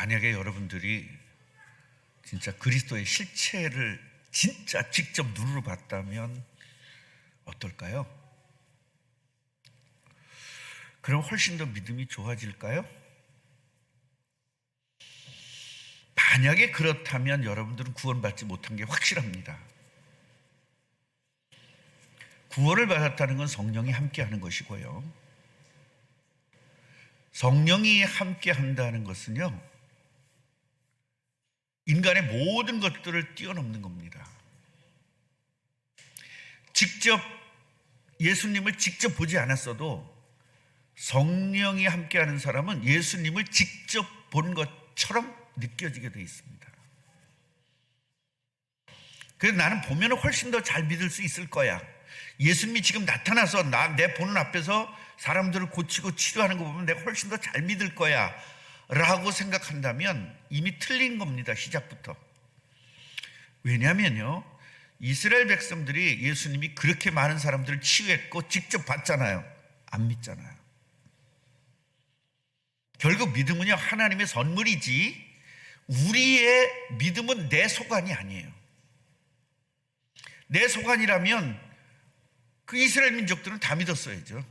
만약에 여러분들이 진짜 그리스도의 실체를 진짜 직접 눈으로 봤다면 어떨까요? 그럼 훨씬 더 믿음이 좋아질까요? 만약에 그렇다면 여러분들은 구원받지 못한 게 확실합니다. 구원을 받았다는 건 성령이 함께하는 것이고요. 성령이 함께한다는 것은요, 인간의 모든 것들을 뛰어넘는 겁니다. 직접 예수님을 직접 보지 않았어도 성령이 함께하는 사람은 예수님을 직접 본 것처럼 느껴지게 되어 있습니다. 그래서 나는 보면 훨씬 더 잘 믿을 수 있을 거야. 예수님이 지금 나타나서 내 보는 앞에서 사람들을 고치고 치료하는 거 보면 내가 훨씬 더 잘 믿을 거야 라고 생각한다면 이미 틀린 겁니다. 시작부터. 왜냐하면요, 이스라엘 백성들이 예수님이 그렇게 많은 사람들을 치유했고 직접 봤잖아요. 안 믿잖아요. 결국 믿음은요, 하나님의 선물이지 우리의 믿음은 내 소관이 아니에요. 내 소관이라면 그 이스라엘 민족들은 다 믿었어야죠.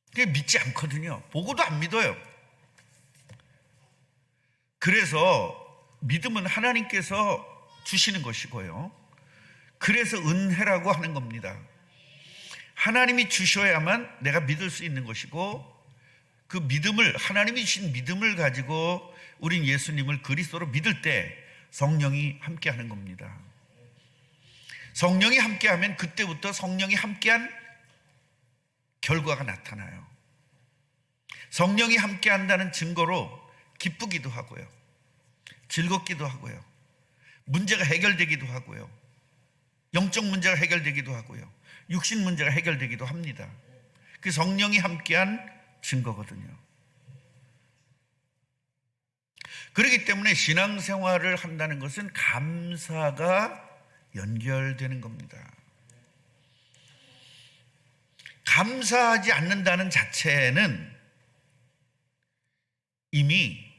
그게 믿지 않거든요. 보고도 안 믿어요. 그래서 믿음은 하나님께서 주시는 것이고요. 그래서 은혜라고 하는 겁니다. 하나님이 주셔야만 내가 믿을 수 있는 것이고, 그 믿음을, 하나님이 주신 믿음을 가지고 우린 예수님을 그리스도로 믿을 때 성령이 함께하는 겁니다. 성령이 함께하면 그때부터 성령이 함께한 결과가 나타나요. 성령이 함께한다는 증거로 기쁘기도 하고요, 즐겁기도 하고요, 문제가 해결되기도 하고요, 영적 문제가 해결되기도 하고요, 육신 문제가 해결되기도 합니다. 그 성령이 함께한 증거거든요. 그렇기 때문에 신앙생활을 한다는 것은 감사가 연결되는 겁니다. 감사하지 않는다는 자체는 이미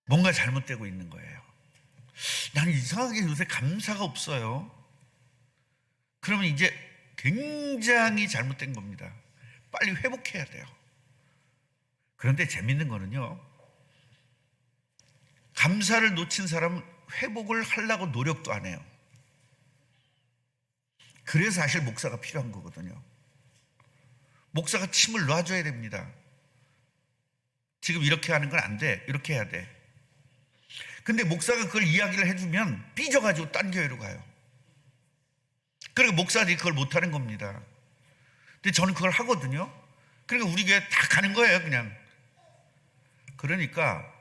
뭔가 잘못되고 있는 거예요. 나는 이상하게 요새 감사가 없어요. 그러면 이제 굉장히 잘못된 겁니다. 빨리 회복해야 돼요. 그런데 재밌는 거는요, 감사를 놓친 사람은 회복을 하려고 노력도 안 해요. 그래서 사실 목사가 필요한 거거든요. 목사가 침을 놔줘야 됩니다. 지금 이렇게 하는 건 안 돼, 이렇게 해야 돼. 근데 목사가 그걸 이야기를 해주면 삐져가지고 딴 교회로 가요. 그러니까 목사들이 그걸 못하는 겁니다. 근데 저는 그걸 하거든요. 그러니까 우리 교회 다 가는 거예요, 그냥. 그러니까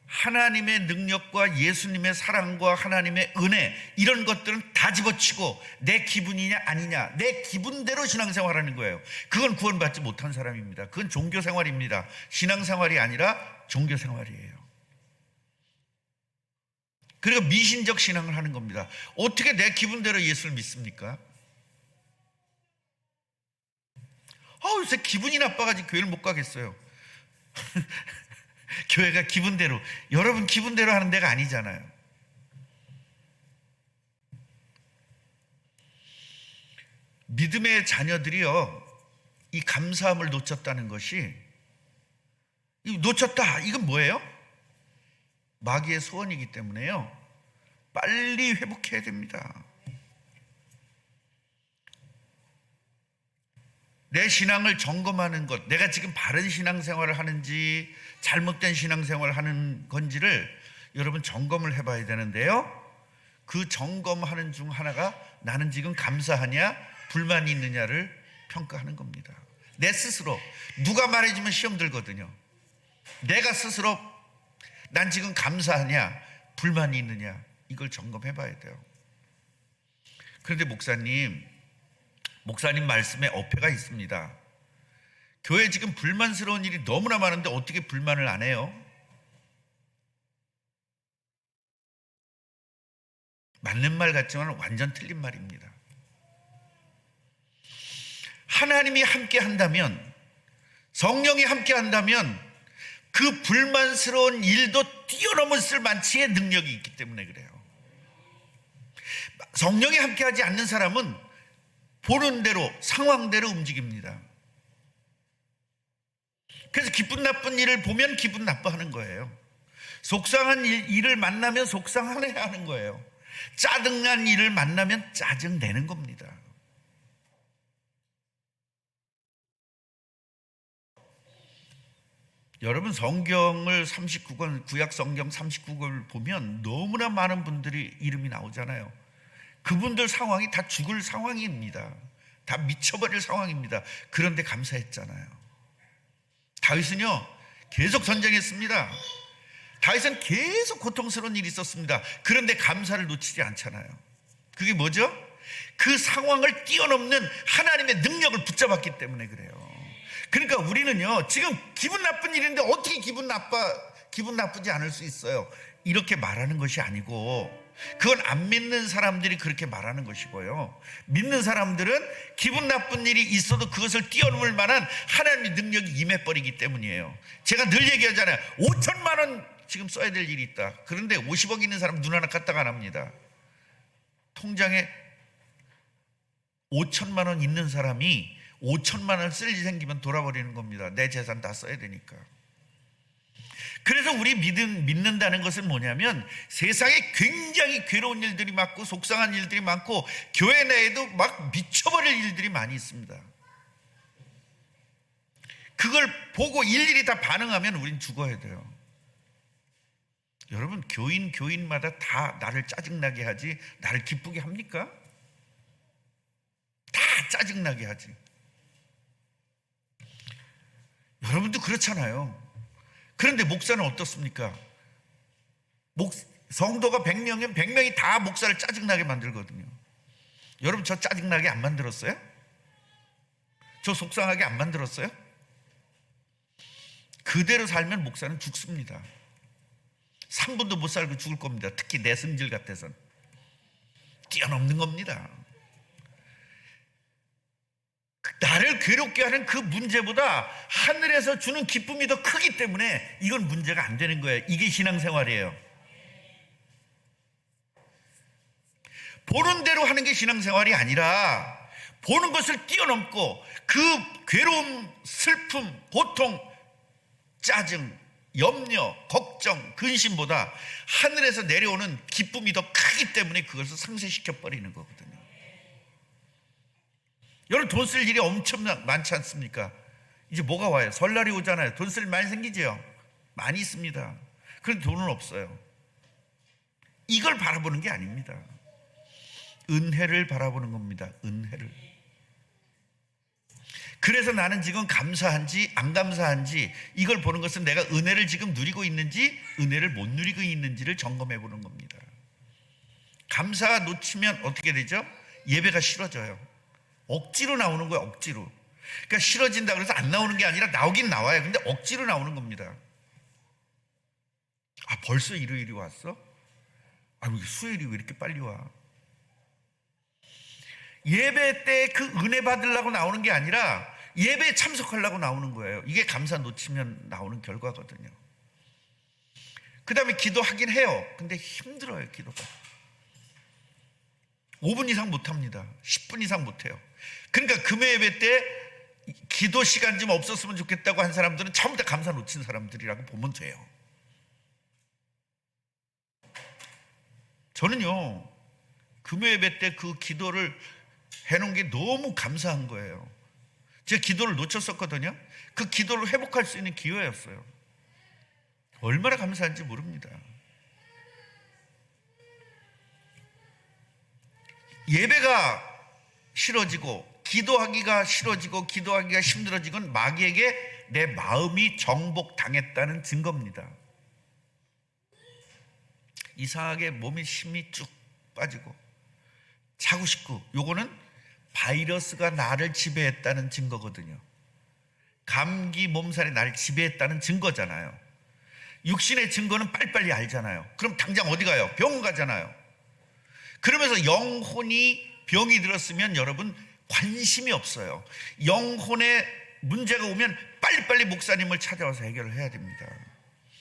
하나님의 능력과 예수님의 사랑과 하나님의 은혜, 이런 것들은 다 집어치고 내 기분이냐 아니냐, 내 기분대로 신앙생활하는 거예요. 그건 구원받지 못한 사람입니다. 그건 종교생활입니다. 신앙생활이 아니라 종교생활이에요. 그리고 미신적 신앙을 하는 겁니다. 어떻게 내 기분대로 예수를 믿습니까? 요새 기분이 나빠가지고 교회를 못 가겠어요. 교회가 기분대로, 여러분 기분대로 하는 데가 아니잖아요. 믿음의 자녀들이요, 이 감사함을 놓쳤다는 것이, 놓쳤다, 이건 뭐예요? 마귀의 소원이기 때문에요, 빨리 회복해야 됩니다. 내 신앙을 점검하는 것, 내가 지금 바른 신앙생활을 하는지 잘못된 신앙생활을 하는 건지를 여러분 점검을 해봐야 되는데요, 그 점검하는 중 하나가 나는 지금 감사하냐 불만이 있느냐를 평가하는 겁니다. 내 스스로. 누가 말해주면 시험 들거든요. 내가 스스로 난 지금 감사하냐 불만이 있느냐, 이걸 점검해봐야 돼요. 그런데 목사님 말씀에 어폐가 있습니다. 교회에 지금 불만스러운 일이 너무나 많은데 어떻게 불만을 안 해요? 맞는 말 같지만 완전 틀린 말입니다. 하나님이 함께 한다면 성령이 함께 한다면 그 불만스러운 일도 뛰어넘을 만치의 능력이 있기 때문에 그래요. 성령이 함께하지 않는 사람은 보는 대로 상황대로 움직입니다. 그래서 기쁜 나쁜 일을 보면 기분 나빠하는 거예요. 속상한 일을 만나면 속상해야 하는 거예요. 짜증난 일을 만나면 짜증내는 겁니다. 여러분, 성경을 39권, 구약 성경 39권을 보면 너무나 많은 분들이 이름이 나오잖아요. 그분들 상황이 다 죽을 상황입니다. 다 미쳐버릴 상황입니다. 그런데 감사했잖아요. 다윗은요, 계속 전쟁했습니다. 다윗은 계속 고통스러운 일이 있었습니다. 그런데 감사를 놓치지 않잖아요. 그게 뭐죠? 그 상황을 뛰어넘는 하나님의 능력을 붙잡았기 때문에 그래요. 그러니까 우리는요, 지금 기분 나쁜 일인데 어떻게 기분 나쁘지 않을 수 있어요? 이렇게 말하는 것이 아니고, 그건 안 믿는 사람들이 그렇게 말하는 것이고요, 믿는 사람들은 기분 나쁜 일이 있어도 그것을 뛰어넘을 만한 하나님의 능력이 임해버리기 때문이에요. 제가 늘 얘기하잖아요. 5천만 원 지금 써야 될 일이 있다. 그런데 50억 있는 사람 눈 하나 까딱 안 합니다. 통장에 5천만 원 있는 사람이 5천만 원 쓸 일이 생기면 돌아버리는 겁니다. 내 재산 다 써야 되니까. 그래서 우리 믿는다는 것은 뭐냐면, 세상에 굉장히 괴로운 일들이 많고 속상한 일들이 많고 교회 내에도 막 미쳐버릴 일들이 많이 있습니다. 그걸 보고 일일이 다 반응하면 우린 죽어야 돼요. 여러분, 교인마다 다 나를 짜증나게 하지 나를 기쁘게 합니까? 다 짜증나게 하지. 여러분도 그렇잖아요. 그런데 목사는 어떻습니까? 성도가 100명이면 100명이 다 목사를 짜증나게 만들거든요. 여러분, 저 짜증나게 안 만들었어요? 저 속상하게 안 만들었어요? 그대로 살면 목사는 죽습니다. 3분도 못 살고 죽을 겁니다. 특히 내 성질 같아서는 뛰어넘는 겁니다. 나를 괴롭게 하는 그 문제보다 하늘에서 주는 기쁨이 더 크기 때문에 이건 문제가 안 되는 거예요. 이게 신앙생활이에요. 보는 대로 하는 게 신앙생활이 아니라 보는 것을 뛰어넘고 그 괴로움, 슬픔, 고통, 짜증, 염려, 걱정, 근심보다 하늘에서 내려오는 기쁨이 더 크기 때문에 그것을 상쇄시켜 버리는 거거든요. 여러분, 돈 쓸 일이 엄청 많지 않습니까? 이제 뭐가 와요? 설날이 오잖아요. 돈 쓸 일 많이 생기죠? 많이 있습니다. 그런데 돈은 없어요. 이걸 바라보는 게 아닙니다. 은혜를 바라보는 겁니다. 은혜를. 그래서 나는 지금 감사한지 안 감사한지 이걸 보는 것은 내가 은혜를 지금 누리고 있는지 은혜를 못 누리고 있는지를 점검해 보는 겁니다. 감사가 놓치면 어떻게 되죠? 예배가 싫어져요. 억지로 나오는 거예요. 억지로. 그러니까 싫어진다 그래서 안 나오는 게 아니라 나오긴 나와요. 근데 억지로 나오는 겁니다. 아, 벌써 일요일이 왔어? 아, 왜 수요일이 왜 이렇게 빨리 와? 예배 때 그 은혜 받으려고 나오는 게 아니라 예배에 참석하려고 나오는 거예요. 이게 감사 놓치면 나오는 결과거든요. 그 다음에 기도하긴 해요. 근데 힘들어요. 기도가 5분 이상 못합니다. 10분 이상 못해요. 그러니까 금요 예배 때 기도 시간 좀 없었으면 좋겠다고 한 사람들은 전부 다 감사 놓친 사람들이라고 보면 돼요. 저는요, 금요 예배 때 그 기도를 해놓은 게 너무 감사한 거예요. 제가 기도를 놓쳤었거든요. 그 기도를 회복할 수 있는 기회였어요. 얼마나 감사한지 모릅니다. 예배가 싫어지고 기도하기가 싫어지고 기도하기가 힘들어지건 마귀에게 내 마음이 정복당했다는 증거입니다. 이상하게 몸에 힘이 쭉 빠지고 자고 싶고, 요거는 바이러스가 나를 지배했다는 증거거든요. 감기 몸살이 나를 지배했다는 증거잖아요. 육신의 증거는 빨리빨리 알잖아요. 그럼 당장 어디 가요? 병원 가잖아요. 그러면서 영혼이 병이 들었으면 여러분 관심이 없어요. 영혼에 문제가 오면 빨리빨리 목사님을 찾아와서 해결을 해야 됩니다.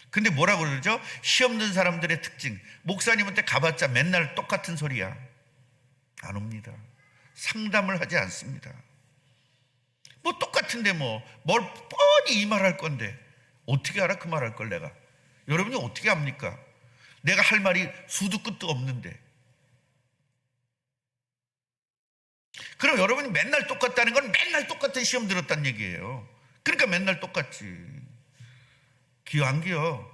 근데 뭐라고 그러죠? 시험든 사람들의 특징, 목사님한테 가봤자 맨날 똑같은 소리야. 안 옵니다. 상담을 하지 않습니다. 뭐 똑같은데 뭘 뻔히 이 말 할 건데 어떻게 알아? 그 말 할 걸 내가. 여러분이 어떻게 합니까? 내가 할 말이 수도 끝도 없는데. 그럼 여러분이 맨날 똑같다는 건 맨날 똑같은 시험 들었다는 얘기예요. 그러니까 맨날 똑같지. 기어 안 기어?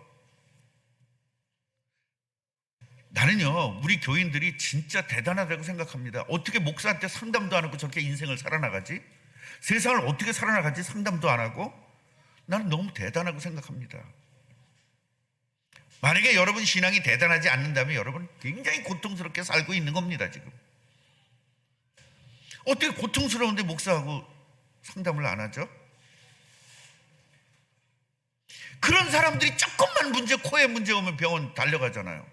나는요, 우리 교인들이 진짜 대단하다고 생각합니다. 어떻게 목사한테 상담도 안 하고 저렇게 인생을 살아나가지? 세상을 어떻게 살아나가지? 상담도 안 하고? 나는 너무 대단하고 생각합니다. 만약에 여러분 신앙이 대단하지 않는다면 여러분 굉장히 고통스럽게 살고 있는 겁니다, 지금. 어떻게 고통스러운데 목사하고 상담을 안 하죠? 그런 사람들이 조금만 문제, 코에 문제 오면 병원 달려가잖아요.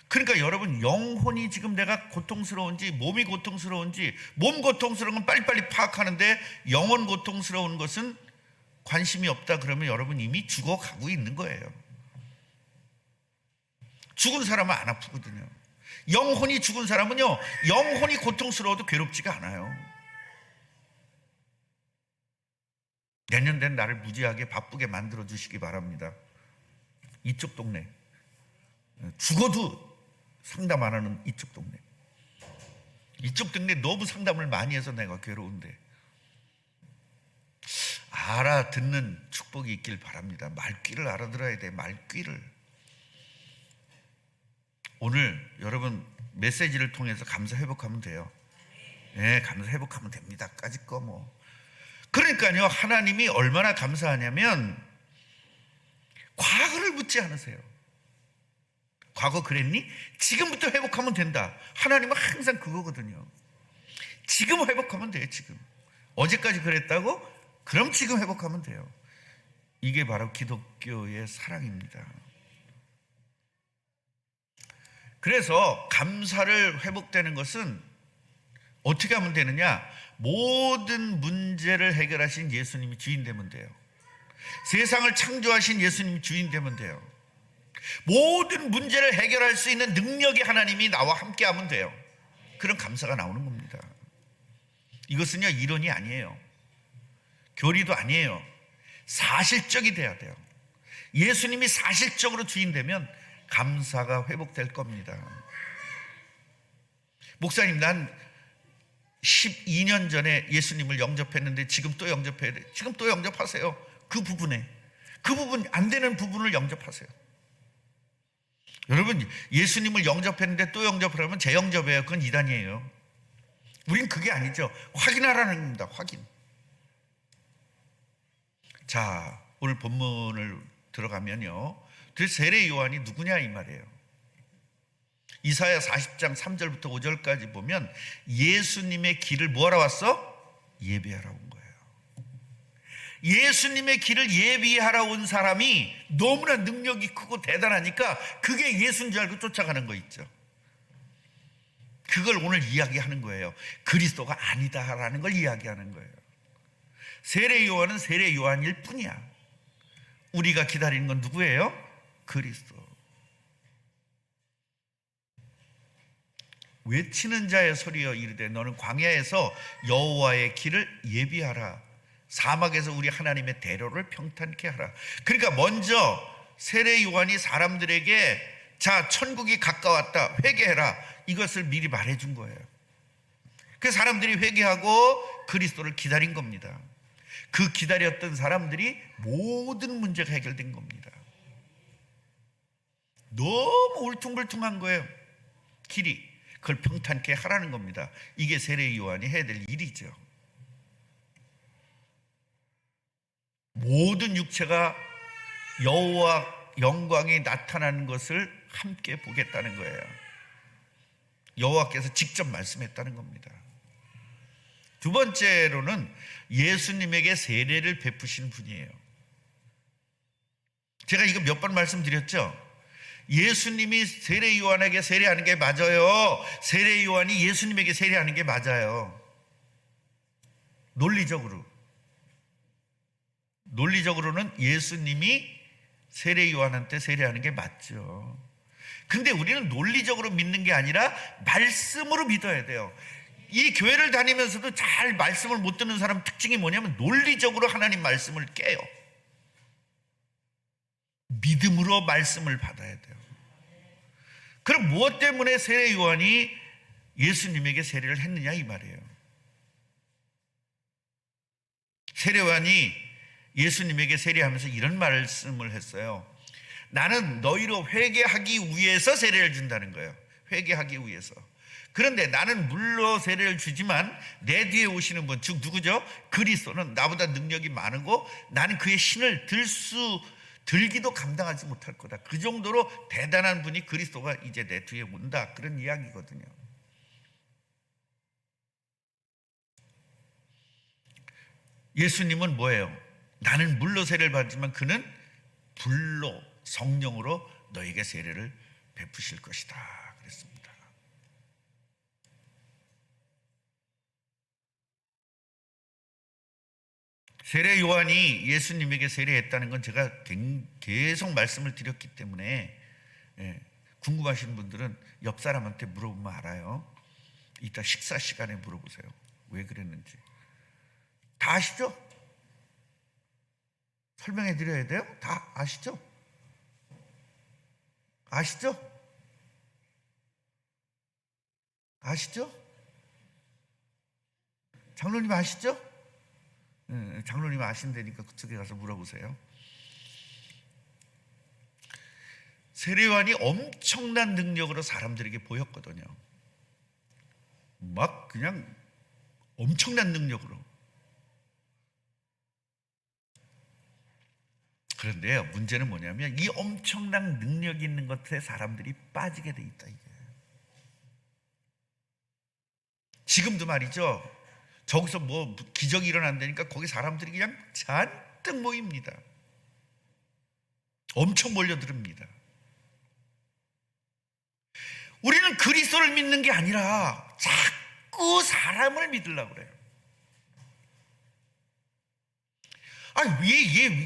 그러니까 여러분, 영혼이 지금 내가 고통스러운지 몸이 고통스러운지, 몸 고통스러운 건 빨리빨리 파악하는데 영혼 고통스러운 것은 관심이 없다 그러면 여러분 이미 죽어가고 있는 거예요. 죽은 사람은 안 아프거든요. 영혼이 죽은 사람은요, 영혼이 고통스러워도 괴롭지가 않아요. 내년 된 나를 무지하게 바쁘게 만들어 주시기 바랍니다. 이쪽 동네 죽어도 상담 안 하는 이쪽 동네 너무 상담을 많이 해서 내가 괴로운데 알아듣는 축복이 있길 바랍니다. 말귀를 알아들어야 돼. 말귀를. 오늘 여러분 메시지를 통해서 감사 회복하면 돼요. 네, 감사 회복하면 됩니다. 까짓 거 뭐. 그러니까요, 하나님이 얼마나 감사하냐면 과거를 묻지 않으세요. 과거 그랬니? 지금부터 회복하면 된다. 하나님은 항상 그거거든요. 지금 회복하면 돼요. 지금. 어제까지 그랬다고? 그럼 지금 회복하면 돼요. 이게 바로 기독교의 사랑입니다. 그래서 감사를 회복되는 것은 어떻게 하면 되느냐? 모든 문제를 해결하신 예수님이 주인 되면 돼요. 세상을 창조하신 예수님이 주인 되면 돼요. 모든 문제를 해결할 수 있는 능력이 하나님이 나와 함께 하면 돼요. 그런 감사가 나오는 겁니다. 이것은요, 이론이 아니에요. 교리도 아니에요. 사실적이 돼야 돼요. 예수님이 사실적으로 주인 되면 감사가 회복될 겁니다. 목사님, 난 12년 전에 예수님을 영접했는데 지금 또 영접해야 돼. 지금 또 영접하세요. 그 부분 안 되는 부분을 영접하세요. 여러분, 예수님을 영접했는데 또 영접을 하면 재영접이에요. 그건 이단이에요. 우린 그게 아니죠. 확인하라는 겁니다. 확인. 자, 오늘 본문을 들어가면요, 그 세례 요한이 누구냐 이 말이에요. 이사야 40장 3절부터 5절까지 보면 예수님의 길을 뭐하러 왔어? 예비하러 온 거예요. 예수님의 길을 예비하러 온 사람이 너무나 능력이 크고 대단하니까 그게 예수인 줄 알고 쫓아가는 거 있죠. 그걸 오늘 이야기하는 거예요. 그리스도가 아니다라는 걸 이야기하는 거예요. 세례 요한은 세례 요한일 뿐이야. 우리가 기다리는 건 누구예요? 그리스도. 외치는 자의 소리여 이르되 너는 광야에서 여호와의 길을 예비하라. 사막에서 우리 하나님의 대로를 평탄케 하라. 그러니까 먼저 세례 요한이 사람들에게 자, 천국이 가까웠다, 회개해라, 이것을 미리 말해준 거예요. 그래서 사람들이 회개하고 그리스도를 기다린 겁니다. 그 기다렸던 사람들이 모든 문제가 해결된 겁니다. 너무 울퉁불퉁한 거예요. 길이. 그걸 평탄케 하라는 겁니다. 이게 세례 요한이 해야 될 일이죠. 모든 육체가 여호와 영광이 나타나는 것을 함께 보겠다는 거예요. 여호와께서 직접 말씀했다는 겁니다. 두 번째로는 예수님에게 세례를 베푸신 분이에요. 제가 이거 몇 번 말씀드렸죠? 예수님이 세례 요한에게 세례하는 게 맞아요. 세례 요한이 예수님에게 세례하는 게 맞아요. 논리적으로. 논리적으로는 예수님이 세례 요한한테 세례하는 게 맞죠. 근데 우리는 논리적으로 믿는 게 아니라 말씀으로 믿어야 돼요. 이 교회를 다니면서도 잘 말씀을 못 듣는 사람 특징이 뭐냐면 논리적으로 하나님 말씀을 깨요. 믿음으로 말씀을 받아야 돼요. 그럼 무엇 때문에 세례 요한이 예수님에게 세례를 했느냐 이 말이에요. 세례 요한이 예수님에게 세례하면서 이런 말씀을 했어요. 나는 너희로 회개하기 위해서 세례를 준다는 거예요. 회개하기 위해서. 그런데 나는 물로 세례를 주지만 내 뒤에 오시는 분, 즉 누구죠? 그리스도는 나보다 능력이 많고 나는 그의 신을 들기도 감당하지 못할 거다. 그 정도로 대단한 분이 그리스도가 이제 내 뒤에 온다. 그런 이야기거든요. 예수님은 뭐예요? 나는 물로 세례를 받지만 그는 불로 성령으로 너에게 세례를 베푸실 것이다 그랬습니다. 세례 요한이 예수님에게 세례했다는 건 제가 계속 말씀을 드렸기 때문에 궁금하신 분들은 옆 사람한테 물어보면 알아요. 이따 식사 시간에 물어보세요. 왜 그랬는지. 다 아시죠? 설명해 드려야 돼요? 다 아시죠? 아시죠? 아시죠? 장로님 아시죠? 장로님 아신다니까 그쪽에 가서 물어보세요. 세례 요한이 엄청난 능력으로 사람들에게 보였거든요. 막 그냥 엄청난 능력으로. 그런데요, 문제는 뭐냐면 이 엄청난 능력이 있는 것에 사람들이 빠지게 돼 있다 이게. 지금도 말이죠. 저기서 뭐 기적이 일어난다니까 거기 사람들이 그냥 잔뜩 모입니다. 엄청 몰려듭니다. 우리는 그리스도를 믿는 게 아니라 자꾸 사람을 믿으려고 그래요.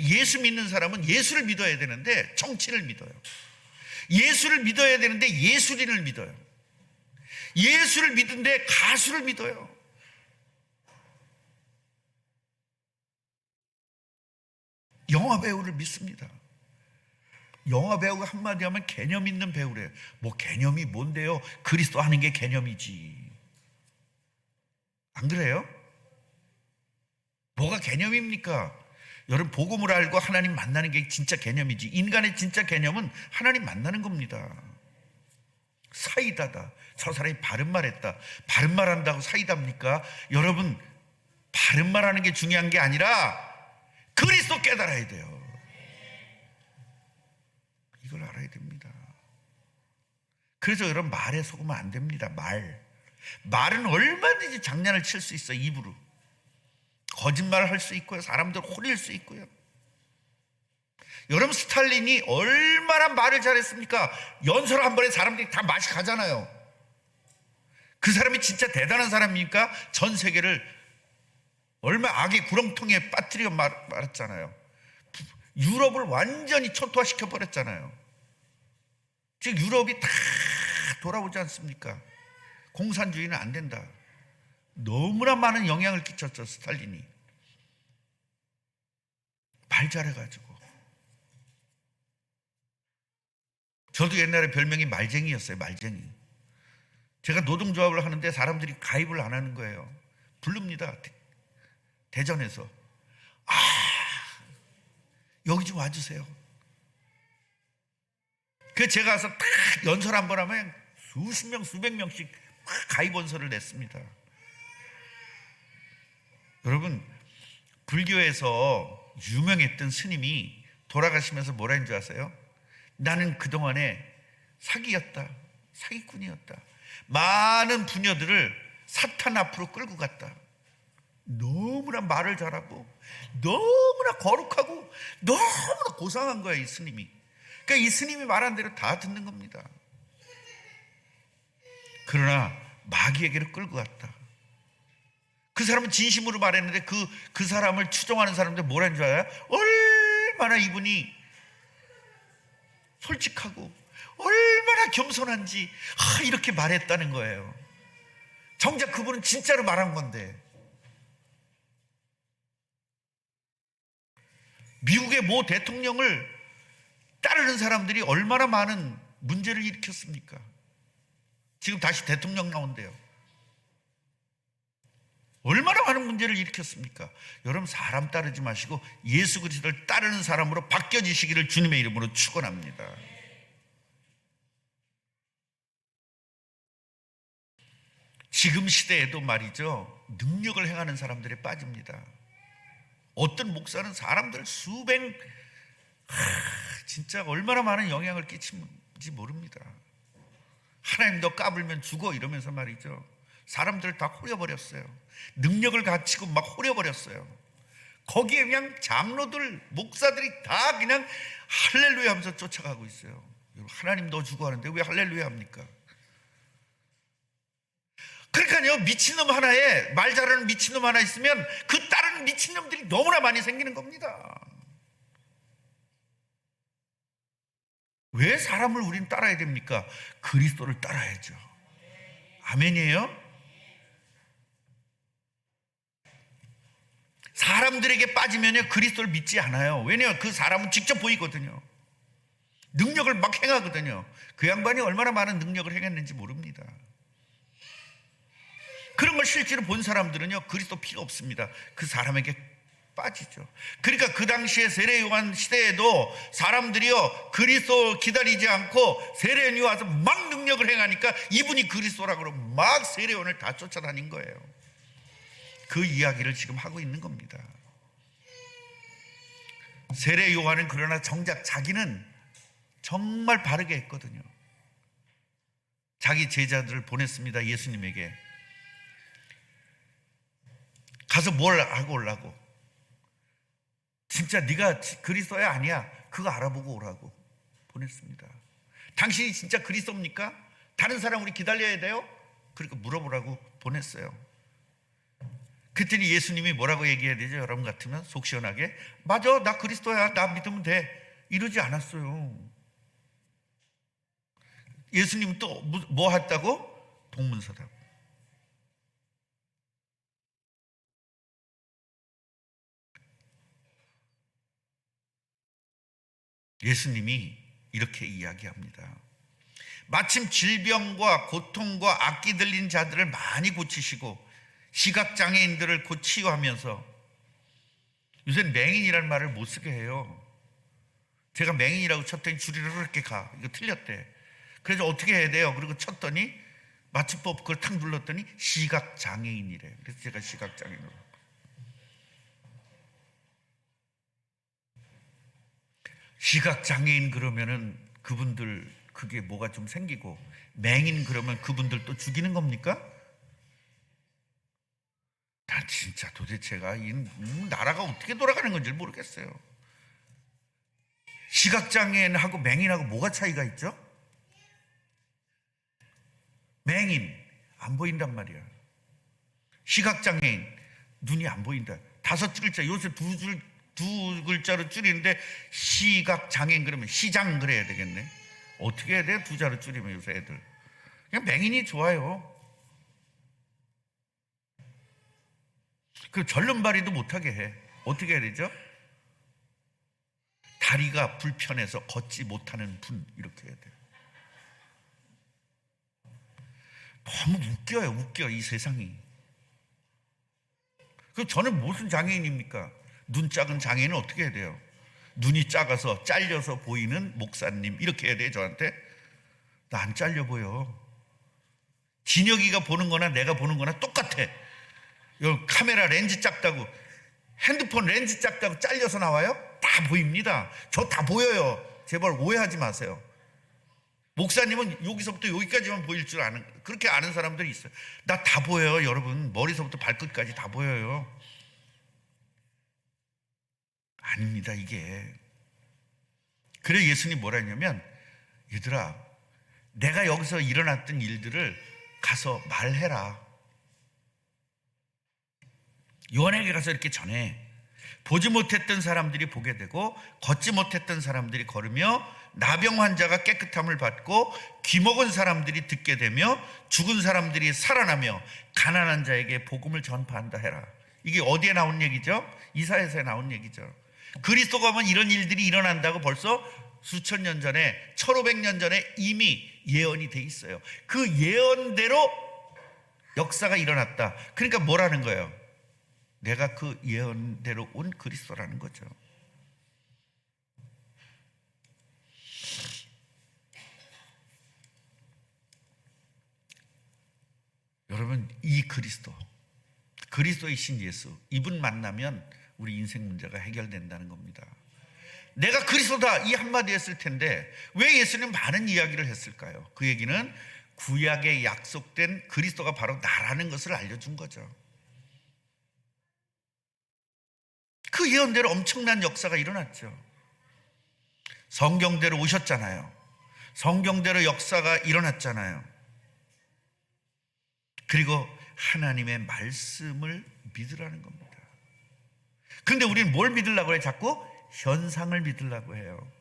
예수 믿는 사람은 예수를 믿어야 되는데 정치를 믿어요. 예수를 믿어야 되는데 예술인을 믿어요. 예수를 믿는데 가수를 믿어요. 영화 배우를 믿습니다. 영화 배우가 한마디 하면 개념 있는 배우래요. 뭐 개념이 뭔데요? 그리스도 하는 게 개념이지. 안 그래요? 뭐가 개념입니까? 여러분 복음을 알고 하나님 만나는 게 진짜 개념이지. 인간의 진짜 개념은 하나님 만나는 겁니다. 사이다다. 저 사람이 바른 말했다. 바른 말한다고 사이다입니까? 여러분 바른 말하는 게 중요한 게 아니라 그리스도 깨달아야 돼요. 이걸 알아야 됩니다. 그래서 여러분 말에 속으면 안 됩니다. 말은 얼마든지 장난을 칠 수 있어요. 입으로 거짓말을 할 수 있고요. 사람들 혼낼 수 있고요. 여러분 스탈린이 얼마나 말을 잘했습니까? 연설 한 번에 사람들이 다 맛이 가잖아요. 그 사람이 진짜 대단한 사람입니까? 전 세계를 얼마 악의 구렁텅이에 빠뜨려 말았잖아요. 유럽을 완전히 초토화시켜 버렸잖아요. 즉 유럽이 다 돌아오지 않습니까? 공산주의는 안 된다. 너무나 많은 영향을 끼쳤죠. 스탈린이 말 잘해가지고. 저도 옛날에 별명이 말쟁이였어요. 말쟁이. 제가 노동조합을 하는데 사람들이 가입을 안 하는 거예요. 부릅니다. 대전에서 여기 좀 와주세요. 그 제가 가서 딱 연설 한 번 하면 수십 명 수백 명씩 가입 원서를 냈습니다. 여러분 불교에서 유명했던 스님이 돌아가시면서 뭐라 했는 줄 아세요? 나는 그동안에 사기꾼이었다. 많은 부녀들을 사탄 앞으로 끌고 갔다. 너무나 말을 잘하고 너무나 거룩하고 너무나 고상한 거야 이 스님이. 그러니까 이 스님이 말한 대로 다 듣는 겁니다. 그러나 마귀에게로 끌고 갔다. 그 사람은 진심으로 말했는데 그 사람을 추종하는 사람들 뭐라는 줄 알아요? 얼마나 이분이 솔직하고 얼마나 겸손한지 이렇게 말했다는 거예요. 정작 그분은 진짜로 말한 건데. 미국의 모 대통령을 따르는 사람들이 얼마나 많은 문제를 일으켰습니까? 지금 다시 대통령 나온대요. 얼마나 많은 문제를 일으켰습니까? 여러분, 사람 따르지 마시고 예수 그리스도를 따르는 사람으로 바뀌어지시기를 주님의 이름으로 축원합니다. 지금 시대에도 말이죠, 능력을 행하는 사람들에 빠집니다. 어떤 목사는 사람들 진짜 얼마나 많은 영향을 끼치는지 모릅니다. 하나님 너 까불면 죽어 이러면서 말이죠, 사람들을 다 호려버렸어요. 능력을 갖추고 막 호려버렸어요. 거기에 그냥 장로들, 목사들이 다 그냥 할렐루야 하면서 쫓아가고 있어요. 하나님 너 죽어 하는데 왜 할렐루야 합니까? 그러니까요, 미친놈 하나에, 말 잘하는 미친놈 하나 있으면 그 따르는 미친놈들이 너무나 많이 생기는 겁니다. 왜 사람을 우린 따라야 됩니까? 그리스도를 따라야죠. 아멘이에요? 사람들에게 빠지면요, 그리스도를 믿지 않아요. 왜냐하면 그 사람은 직접 보이거든요. 능력을 막 행하거든요. 그 양반이 얼마나 많은 능력을 행했는지 모릅니다. 그런 걸 실제로 본 사람들은요, 그리스도 필요 없습니다. 그 사람에게 빠지죠. 그러니까 그 당시에 세례 요한 시대에도 사람들이요, 그리스도 기다리지 않고 세례 요한이 와서 막 능력을 행하니까 이분이 그리스도라고 그러고 막 세례 요한을 다 쫓아다닌 거예요. 그 이야기를 지금 하고 있는 겁니다. 세례 요한은 그러나 정작 자기는 정말 바르게 했거든요. 자기 제자들을 보냈습니다. 예수님에게 가서 뭘 하고 오라고. 진짜 네가 그리스도야 아니야, 그거 알아보고 오라고 보냈습니다. 당신이 진짜 그리스도입니까? 다른 사람 우리 기다려야 돼요? 그러니까 물어보라고 보냈어요. 그랬더니 예수님이 뭐라고 얘기해야 되죠? 여러분 같으면 속 시원하게 맞아, 나 그리스도야, 나 믿으면 돼, 이러지 않았어요. 예수님은 또 뭐 했다고? 동문서답. 예수님이 이렇게 이야기합니다. 마침 질병과 고통과 악기 들린 자들을 많이 고치시고 시각장애인들을 곧 치유하면서, 요새 맹인이라는 말을 못 쓰게 해요. 제가 맹인이라고 쳤더니 줄이로 이렇게 가. 이거 틀렸대. 그래서 어떻게 해야 돼요? 그리고 쳤더니 맞춤법 그걸 탁 눌렀더니 시각장애인이래. 그래서 제가 시각장애인으로. 시각장애인 그러면은 그분들 그게 뭐가 좀 생기고, 맹인 그러면 그분들 또 죽이는 겁니까? 난 진짜 도대체가 이 나라가 어떻게 돌아가는 건지 모르겠어요. 시각장애인하고 맹인하고 뭐가 차이가 있죠? 맹인 안 보인단 말이야. 시각장애인 눈이 안 보인다. 5글자, 요새 두 글자로 줄이는데 시각장애인 그러면 시장 그래야 되겠네. 어떻게 해야 돼? 2자로 줄이면 요새 애들. 그냥 맹인이 좋아요. 그 절름발이도 못하게 해. 어떻게 해야 되죠? 다리가 불편해서 걷지 못하는 분, 이렇게 해야 돼. 너무 웃겨요. 웃겨, 이 세상이. 그럼 저는 무슨 장애인입니까? 눈 작은 장애인은 어떻게 해야 돼요? 눈이 작아서 잘려서 보이는 목사님, 이렇게 해야 돼. 저한테 나 안 잘려 보여. 진혁이가 보는 거나 내가 보는 거나 똑같아. 요 카메라 렌즈 작다고, 핸드폰 렌즈 작다고 잘려서 나와요? 다 보입니다. 저 다 보여요. 제발 오해하지 마세요. 목사님은 여기서부터 여기까지만 보일 줄 아는, 그렇게 아는 사람들이 있어요. 나 다 보여요, 여러분. 머리서부터 발끝까지 다 보여요. 아닙니다, 이게. 그래 예수님 뭐라 했냐면, 얘들아, 내가 여기서 일어났던 일들을 가서 말해라. 요한에게 가서 이렇게 전해. 보지 못했던 사람들이 보게 되고 걷지 못했던 사람들이 걸으며 나병 환자가 깨끗함을 받고 귀먹은 사람들이 듣게 되며 죽은 사람들이 살아나며 가난한 자에게 복음을 전파한다 해라. 이게 어디에 나온 얘기죠? 이사야서에 나온 얘기죠. 그리스도가 오면 이런 일들이 일어난다고 벌써 수천 년 전에 1500년 전에 이미 예언이 돼 있어요. 그 예언대로 역사가 일어났다. 그러니까 뭐라는 거예요? 내가 그 예언대로 온 그리스도라는 거죠. 여러분, 이 그리스도이신 예수, 이분 만나면 우리 인생 문제가 해결된다는 겁니다. 내가 그리스도다 이 한마디 했을 텐데 왜 예수님 많은 이야기를 했을까요? 그 얘기는 구약에 약속된 그리스도가 바로 나라는 것을 알려준 거죠. 그 예언대로 엄청난 역사가 일어났죠. 성경대로 오셨잖아요. 성경대로 역사가 일어났잖아요. 그리고 하나님의 말씀을 믿으라는 겁니다. 그런데 우리는 뭘 믿으려고 해요? 자꾸 현상을 믿으려고 해요.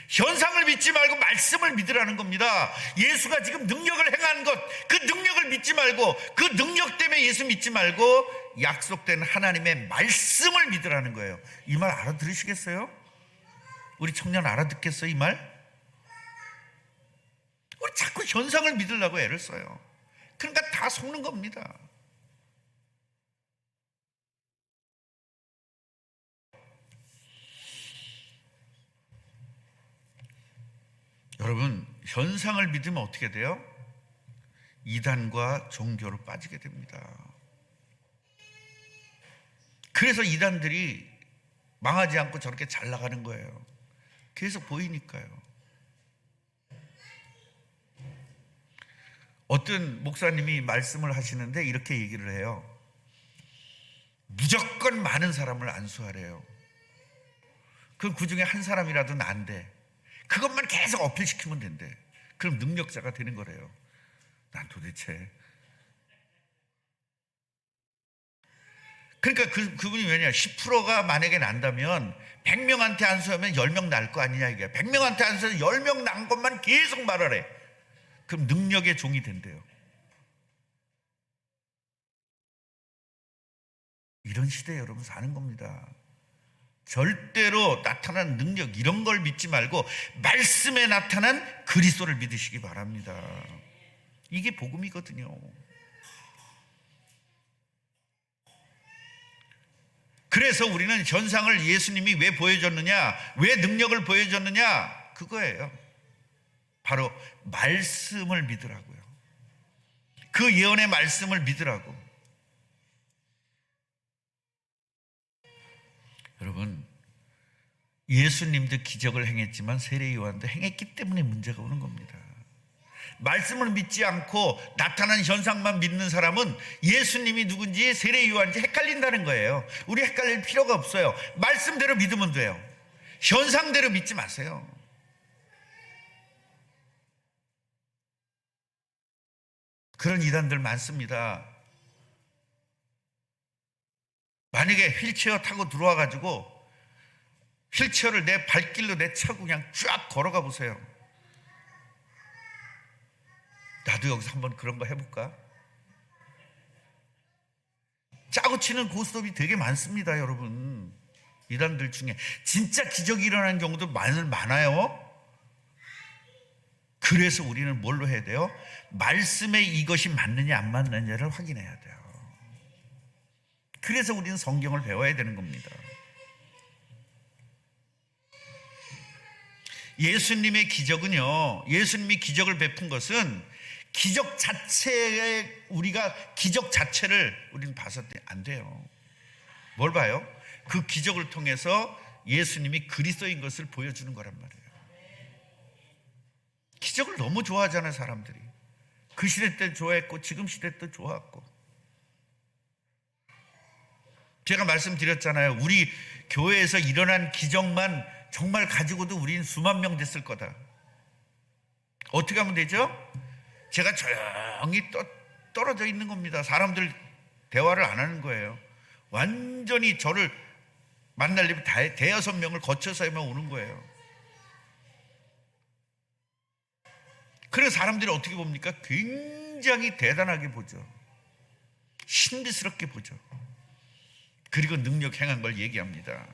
현상을 믿지 말고 말씀을 믿으라는 겁니다. 예수가 지금 능력을 행한 것, 그 능력을 믿지 말고, 그 능력 때문에 예수 믿지 말고 약속된 하나님의 말씀을 믿으라는 거예요. 이 말 알아들으시겠어요? 우리 청년 알아듣겠어요? 이 말? 우리 자꾸 현상을 믿으려고 애를 써요. 그러니까 다 속는 겁니다. 여러분, 현상을 믿으면 어떻게 돼요? 이단과 종교로 빠지게 됩니다. 그래서 이단들이 망하지 않고 저렇게 잘 나가는 거예요. 계속 보이니까요. 어떤 목사님이 말씀을 하시는데 이렇게 얘기를 해요. 무조건 많은 사람을 안수하래요. 그 중에 한 사람이라도 난데 그것만 계속 어필시키면 된대. 그럼 능력자가 되는 거래요. 난 도대체. 그러니까 그분이 왜냐, 10%가 만약에 난다면 100명한테 안수하면 10명 날 거 아니냐 이게. 100명한테 안수해서 10명 난 것만 계속 말하래. 그럼 능력의 종이 된대요. 이런 시대에 여러분 사는 겁니다. 절대로 나타난 능력 이런 걸 믿지 말고 말씀에 나타난 그리스도를 믿으시기 바랍니다. 이게 복음이거든요. 그래서 우리는 현상을 예수님이 왜 보여줬느냐, 왜 능력을 보여줬느냐, 그거예요. 바로 말씀을 믿으라고요. 그 예언의 말씀을 믿으라고. 여러분, 예수님도 기적을 행했지만 세례 요한도 행했기 때문에 문제가 오는 겁니다. 말씀을 믿지 않고 나타난 현상만 믿는 사람은 예수님이 누군지 세례 요한인지 헷갈린다는 거예요. 우리 헷갈릴 필요가 없어요. 말씀대로 믿으면 돼요. 현상대로 믿지 마세요. 그런 이단들 많습니다. 만약에 휠체어 타고 들어와가지고 휠체어를 내 발길로 내차고 그냥 쫙 걸어가 보세요. 나도 여기서 한번 그런 거 해볼까? 짜고 치는 고스톱이 되게 많습니다, 여러분. 이단들 중에 진짜 기적이 일어나는 경우도 많아요. 그래서 우리는 뭘로 해야 돼요? 말씀에 이것이 맞느냐 안 맞느냐를 확인해야 돼요. 그래서 우리는 성경을 배워야 되는 겁니다. 예수님의 기적은요, 예수님이 기적을 베푼 것은 기적 자체에, 우리가 기적 자체를 우리는 봐서는 안 돼요. 뭘 봐요? 그 기적을 통해서 예수님이 그리스도인 것을 보여주는 거란 말이에요. 기적을 너무 좋아하잖아요, 사람들이. 그 시대 때 좋아했고 지금 시대 때 좋아했고. 제가 말씀드렸잖아요. 우리 교회에서 일어난 기적만 정말 가지고도 우리는 수만 명 됐을 거다. 어떻게 하면 되죠? 제가 조용히 떨어져 있는 겁니다. 사람들 대화를 안 하는 거예요. 완전히 저를 만나려면 대여섯 명을 거쳐서야만 오는 거예요. 그래서 사람들이 어떻게 봅니까? 굉장히 대단하게 보죠. 신비스럽게 보죠. 그리고 능력 행한 걸 얘기합니다.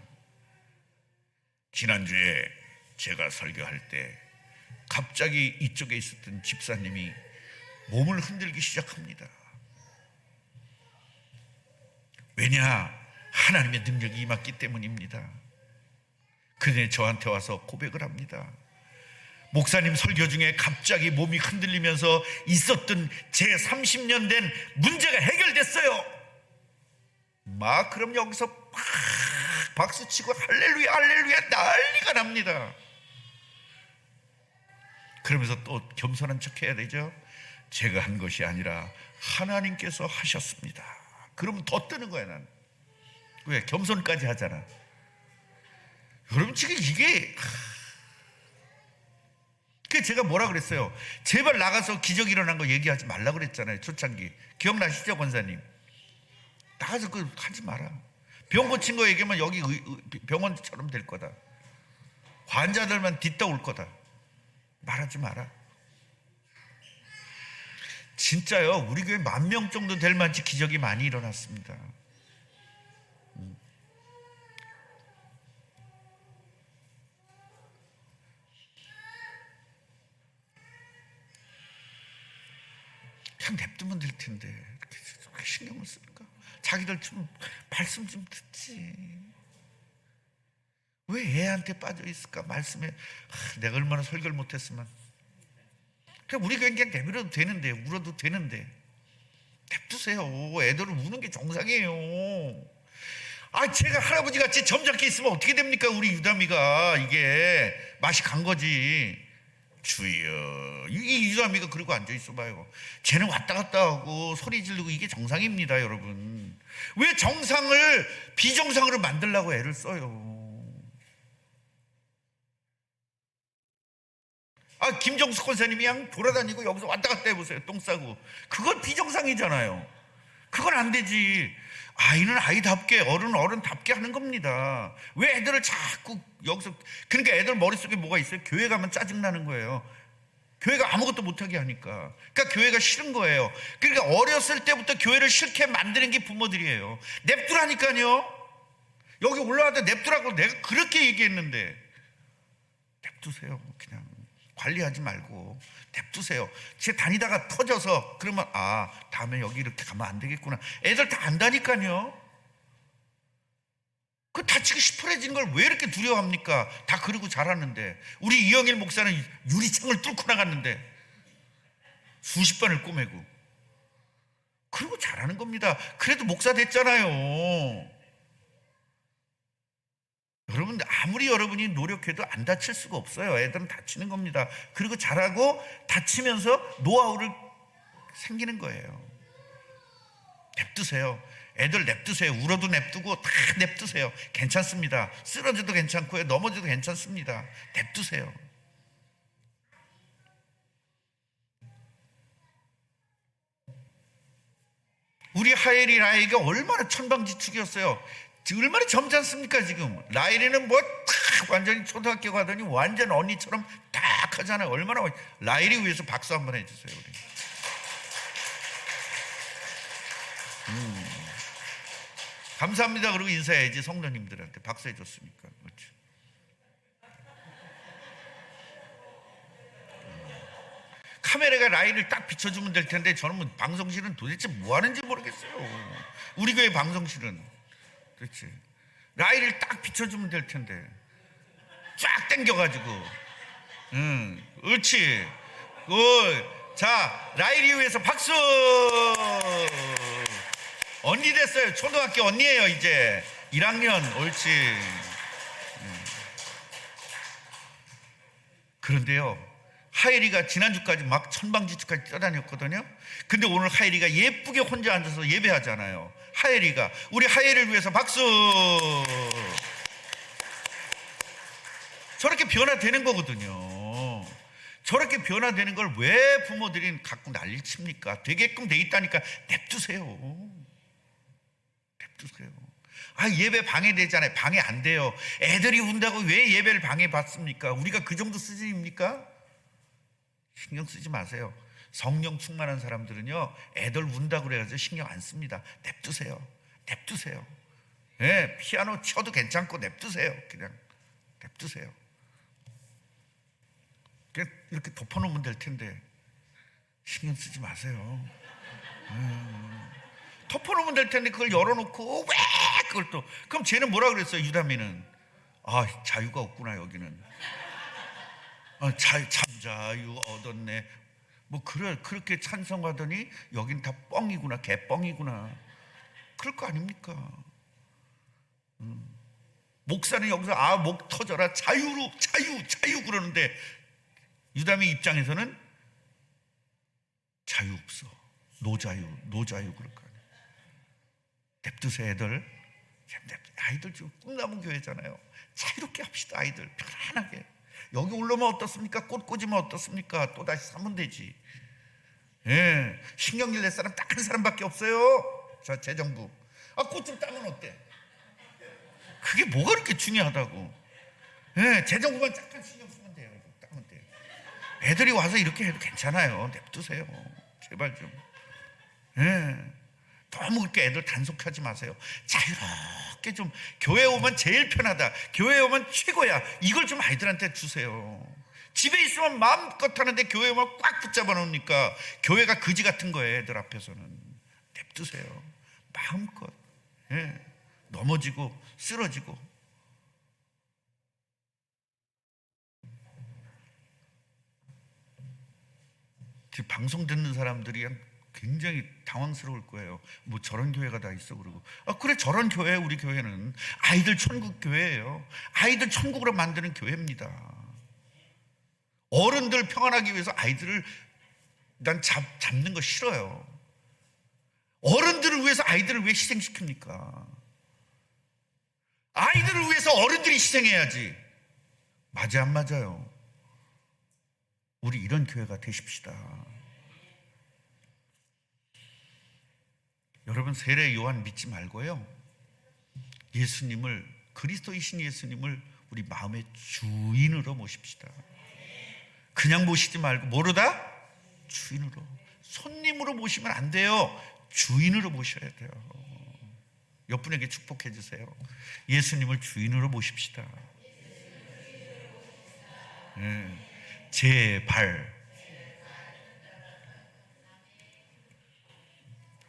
지난주에 제가 설교할 때 갑자기 이쪽에 있었던 집사님이 몸을 흔들기 시작합니다. 왜냐? 하나님의 능력이 임했기 때문입니다. 그런데 저한테 와서 고백을 합니다. 목사님 설교 중에 갑자기 몸이 흔들리면서 있었던 제 30년 된 문제가 해결됐어요. 막 그럼 여기서 막 박수치고 할렐루야 할렐루야 난리가 납니다. 그러면서 또 겸손한 척 해야 되죠. 제가 한 것이 아니라 하나님께서 하셨습니다. 그러면 더 뜨는 거야. 난 왜? 겸손까지 하잖아. 여러분 지금 이게 그래서 제가 뭐라 그랬어요? 제발 나가서 기적 일어난 거 얘기하지 말라 그랬잖아요. 초창기 기억나시죠, 권사님? 나가서 그거 하지 마라. 병 고친 거 얘기하면 여기 병원처럼 될 거다. 환자들만 뒤따올 거다. 말하지 마라. 진짜요. 우리 교회 10,000명 정도 될 만치 기적이 많이 일어났습니다. 그냥 냅두면 될 텐데 이렇게 신경을 쓰니까 자기들 좀 말씀 좀 듣지. 왜 애한테 빠져 있을까? 말씀에 내가 얼마나 설교를 못했으면. 그냥 우리 그냥 내밀어도 되는데, 울어도 되는데 냅두세요. 애들을 우는 게 정상이에요. 제가 할아버지 같이 점잖게 있으면 어떻게 됩니까? 우리 유담이가 이게 맛이 간 거지. 주여, 이 유담이가 그러고 앉아 있어 봐요. 쟤는 왔다 갔다 하고 소리 지르고 이게 정상입니다, 여러분. 왜 정상을 비정상으로 만들려고 애를 써요? 김정숙 권사님이 그냥 돌아다니고 여기서 왔다 갔다 해보세요. 똥 싸고. 그건 비정상이잖아요. 그건 안 되지. 아이는 아이답게, 어른은 어른답게 하는 겁니다. 왜 애들을 자꾸 여기서, 그러니까 애들 머릿속에 뭐가 있어요? 교회 가면 짜증나는 거예요. 교회가 아무것도 못하게 하니까. 그러니까 교회가 싫은 거예요. 그러니까 어렸을 때부터 교회를 싫게 만드는 게 부모들이에요. 냅두라니까요. 여기 올라와도 냅두라고 내가 그렇게 얘기했는데 냅두세요. 그냥 관리하지 말고 냅두세요. 쟤 다니다가 터져서 그러면 다음에 여기 이렇게 가면 안 되겠구나. 애들 다 안다니까요. 그 다치기 시퍼래지는 걸 왜 이렇게 두려워합니까? 다 그러고 자라는데. 우리 이영일 목사는 유리창을 뚫고 나갔는데 수십 번을 꼬매고 그러고 자라는 겁니다. 그래도 목사 됐잖아요. 여러분, 아무리 여러분이 노력해도 안 다칠 수가 없어요. 애들은 다치는 겁니다. 그리고 자라고 다치면서 노하우를 생기는 거예요. 냅두세요. 애들 냅두세요. 울어도 냅두고 다 냅두세요. 괜찮습니다. 쓰러져도 괜찮고요. 넘어져도 괜찮습니다. 냅두세요. 우리 하엘이 라이가 얼마나 천방지축이었어요. 얼마나 점잖습니까 지금. 라일이는 딱 완전히 초등학교 가더니 완전 언니처럼 딱 하잖아요. 얼마나. 라일이 위해서 박수 한번 해주세요. 우리. 감사합니다 그러고 인사해야지. 성도님들한테 박수 해줬으니까. 그렇죠. 카메라가 라인을 딱 비춰주면 될 텐데 저는 방송실은 도대체 뭐 하는지 모르겠어요. 우리 교회 방송실은. 그렇지. 라인을 딱 비춰주면 될 텐데 쫙 당겨가지고. 그렇지. 자, 라일이 위해서 박수. 언니 됐어요. 초등학교 언니예요. 이제 1학년. 옳지. 그런데요, 하엘이가 지난주까지 막 천방지축까지 뛰어다녔거든요. 근데 오늘 하엘이가 예쁘게 혼자 앉아서 예배하잖아요. 하엘이가, 우리 하엘을 위해서 박수. 저렇게 변화되는 거거든요. 저렇게 변화되는 걸 왜 부모들이 갖고 난리칩니까? 되게끔 돼 있다니까 냅두세요. 냅두세요. 예배 방해되잖아요. 방해 안 돼요. 애들이 운다고 왜 예배를 방해받습니까? 우리가 그 정도 수준입니까? 신경 쓰지 마세요. 성령 충만한 사람들은요, 애들 운다고 그래가지고 신경 안 씁니다. 냅두세요. 냅두세요. 예, 피아노 쳐도 괜찮고 냅두세요. 그냥 냅두세요. 이렇게 덮어놓으면 될 텐데 신경 쓰지 마세요. 덮어놓으면 될 텐데 그걸 열어놓고 왜 그걸 또, 그럼 쟤는 뭐라 그랬어요? 유다미는 자유가 없구나 여기는. 자유 얻었네. 뭐 그렇게 찬성하더니 여긴 다 뻥이구나, 개뻥이구나. 그럴 거 아닙니까? 목사는 여기서 목 터져라, 자유 그러는데 유다미 입장에서는 자유 없어. 노자유 그럴 거 아니에요. 냅두세요. 아이들 지금 꿈나무 교회잖아요. 자유롭게 합시다. 아이들 편안하게. 여기 올라오면 어떻습니까? 꽃 꽂으면 어떻습니까? 또 다시 사면 되지. 예, 신경질 낼 사람 딱 한 사람밖에 없어요. 자, 재정부. 꽃 좀 따면 어때? 그게 뭐가 그렇게 중요하다고. 예, 재정부만 잠깐 신경 쓰면 돼요. 따면 돼요. 애들이 와서 이렇게 해도 괜찮아요. 냅두세요. 제발 좀. 예, 너무 그렇게 애들 단속하지 마세요. 자유롭게 좀. 교회 오면 제일 편하다, 교회 오면 최고야, 이걸 좀 아이들한테 주세요. 집에 있으면 마음껏 하는데 교회 오면 꽉 붙잡아 놓으니까 교회가 거지 같은 거예요. 애들 앞에서는. 냅두세요. 마음껏. 예, 넘어지고 쓰러지고. 지금 방송 듣는 사람들이 굉장히 당황스러울 거예요. 뭐 저런 교회가 다 있어 그러고. 그래, 저런 교회. 우리 교회는 아이들 천국 교회예요. 아이들 천국으로 만드는 교회입니다. 어른들 평안하기 위해서 아이들을 난 잡는 거 싫어요. 어른들을 위해서 아이들을 왜 희생시킵니까? 아이들을 위해서 어른들이 희생해야지. 맞아 안 맞아요? 우리 이런 교회가 되십시다. 여러분, 세례 요한 믿지 말고요, 예수님을, 그리스도이신 예수님을 우리 마음의 주인으로 모십시다. 그냥 모시지 말고 뭐로다? 주인으로. 손님으로 모시면 안 돼요. 주인으로 모셔야 돼요. 옆분에게 축복해 주세요. 예수님을 주인으로 모십시다. 네. 제발.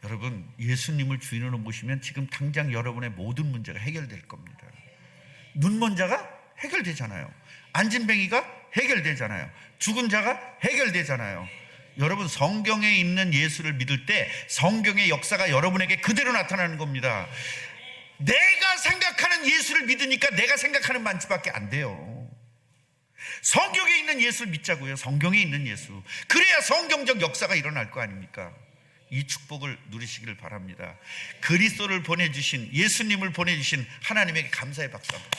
여러분, 예수님을 주인으로 모시면 지금 당장 여러분의 모든 문제가 해결될 겁니다. 눈먼 자가 해결되잖아요. 앉은뱅이가 해결되잖아요. 죽은 자가 해결되잖아요. 여러분, 성경에 있는 예수를 믿을 때 성경의 역사가 여러분에게 그대로 나타나는 겁니다. 내가 생각하는 예수를 믿으니까 내가 생각하는 만치밖에 안 돼요. 성경에 있는 예수를 믿자고요. 성경에 있는 예수. 그래야 성경적 역사가 일어날 거 아닙니까? 이 축복을 누리시기를 바랍니다. 그리스도를 보내주신, 예수님을 보내주신 하나님에게 감사의 박수 한번.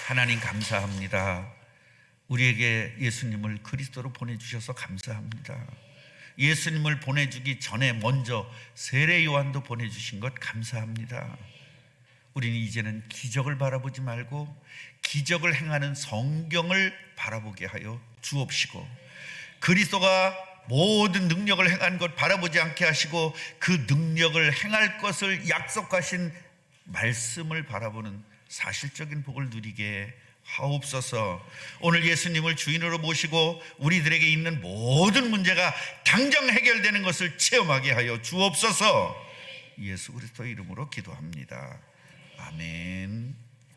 하나님 감사합니다. 우리에게 예수님을 그리스도로 보내주셔서 감사합니다. 예수님을 보내주기 전에 먼저 세례 요한도 보내주신 것 감사합니다. 우리는 이제는 기적을 바라보지 말고 기적을 행하는 성경을 바라보게 하여 주옵시고, 그리스도가 모든 능력을 행한 것 바라보지 않게 하시고 그 능력을 행할 것을 약속하신 말씀을 바라보는 사실적인 복을 누리게 하옵소서. 오늘 예수님을 주인으로 모시고 우리들에게 있는 모든 문제가 당장 해결되는 것을 체험하게 하여 주옵소서. 예수 그리스도의 이름으로 기도합니다. 아멘.